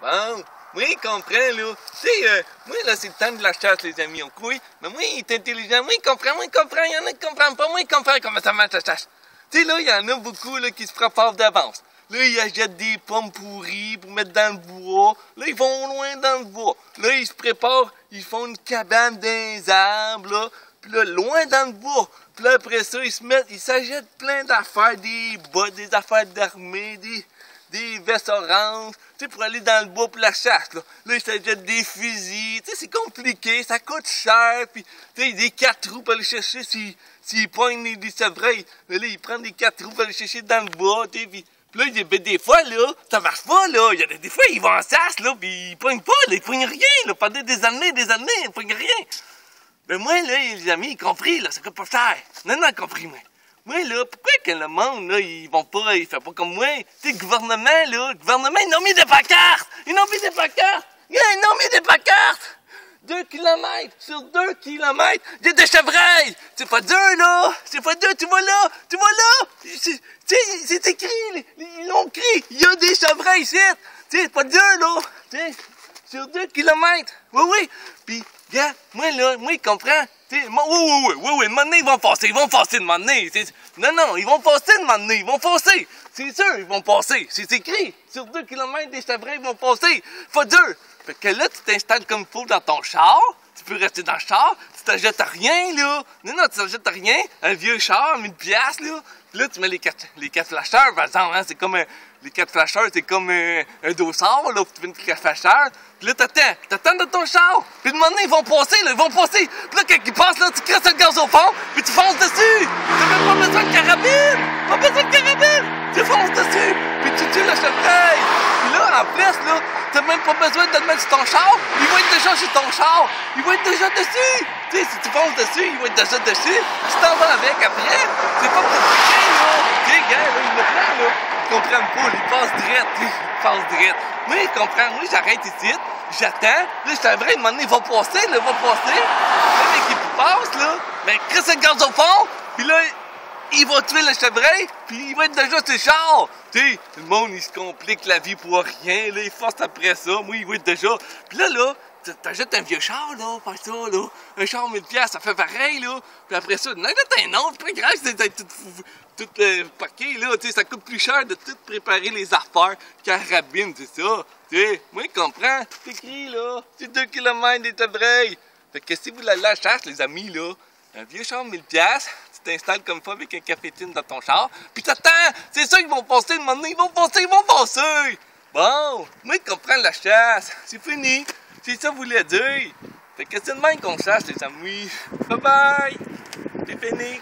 Bon, moi, il comprend, là. Tu sais, moi, là, c'est le temps de la chasse, les amis, on couille. Mais moi, il est intelligent. Moi, il comprend. Il y en a qui comprennent pas. Moi, il comprend comment ça marche la chasse. Tu sais, là, il y en a beaucoup, là, qui se préparent d'avance. Là, ils achètent des pommes pourries pour mettre dans le bois. Là, ils vont loin dans le bois. Là, ils se préparent, ils font une cabane dans les arbres, là. Puis là, loin dans le bois. Puis là, après ça, ils s'achètent plein d'affaires, des bottes, des affaires d'armée, des vestes oranges, tu sais, pour aller dans le bois pour la chasse, là. Là, ils s'achètent des fusils, tu sais, c'est compliqué, ça coûte cher, puis, tu sais, des 4 roues pour aller chercher s'ils pognent des chevreuils. Là, ils prennent des 4 roues pour aller chercher dans le bois, tu sais, puis là, des fois, là, ça marche pas, là. Il y a des fois, ils vont en chasse, là, puis ils pognent pas, là, ils pognent rien, là, pendant des années, ils pognent rien. Mais moi, là, les amis, ils compris, là, ça coûte pas cher. Non, compris, moi. Moi, là, pourquoi que le monde, là, ils fait pas comme moi? Tu sais, le gouvernement, ils ont mis des pancartes! Ils ont mis des pancartes! Ils ont mis des pancartes! 2 kilomètres, sur 2 kilomètres, il y a des chevreuils! C'est pas dur, là! C'est pas dur, tu vois là! C'est écrit, ils l'ont écrit! Il y a des chevreuils ici! Tu sais, c'est pas dur, là! Tu sais, sur 2 kilomètres! Oui! Puis, gars, moi, il comprend. Oui, un moment donné, ils vont passer de moment donné. Non, ils vont passer de moment donné, ils vont passer. C'est sûr, ils vont passer. C'est écrit. Sur 2 kilomètres, des chevreuils vont passer. Pas dur. Fait que là, tu t'installes comme il faut dans ton char. Tu peux rester dans le char. Tu t'achètes rien, là. Non, tu t'achètes rien. Un vieux char, 1000$, là. Puis là, tu mets les quatre flasheurs, par exemple, hein. C'est comme les 4 flasheurs, c'est comme un dossard, là, où tu mets les 4 flasheurs. Puis là, t'attends dans ton char. Puis de moment donné, ils vont passer. Puis là, quand ils passent, là, tu crées le gaz au fond, puis tu fonces dessus. T'as même pas besoin de carabine. Tu fonces dessus, puis tu tues le chevreuil. Puis là, en plus, là, t'as même pas besoin de le mettre sur ton char. Il va être déjà sur ton char. Il va être déjà dessus. Tu sais, si tu fonces dessus, il va être déjà dessus. Tu t'en vas avec après. C'est pas compliqué, là. Tu sais, gars, là, il me prend, là. Ils comprennent pas, ils passent direct. Moi, ils comprennent. Moi, j'arrête ici, j'attends. Là, je suis vrai, à un moment donné, ils vont passer. Là, mais qui passe, là, ben, crée le gaz au fond, puis là, il va tuer le chevreuil, puis il va être déjà sur le char. Tu sais, le monde, il se complique la vie pour rien, là, il force après ça. Moi, il va être déjà. Puis là, t'achètes un vieux char, là, faire ça, là. Un char 1000$, ça fait pareil, là. Puis après ça, non, t'as un autre, c'est pas grave, c'est tout paquet, là, tu sais, ça coûte plus cher de tout préparer les affaires, carabine, c'est ça. Tu sais, moi, je comprends, tout écrit, là. C'est 2 kilomètres des chevreuils. Fait que si vous allez à la chasse, les amis, là, un vieux char 1000$, tu t'installes comme ça avec un cafétine dans ton char, puis t'attends, c'est ça qu'ils vont passer, de moment donné, ils vont passer. Bon, moi, je comprends la chasse, c'est fini. C'est ça que vous voulez dire. Fait que c'est de même qu'on chasse, les amis. Bye bye! C'est fini.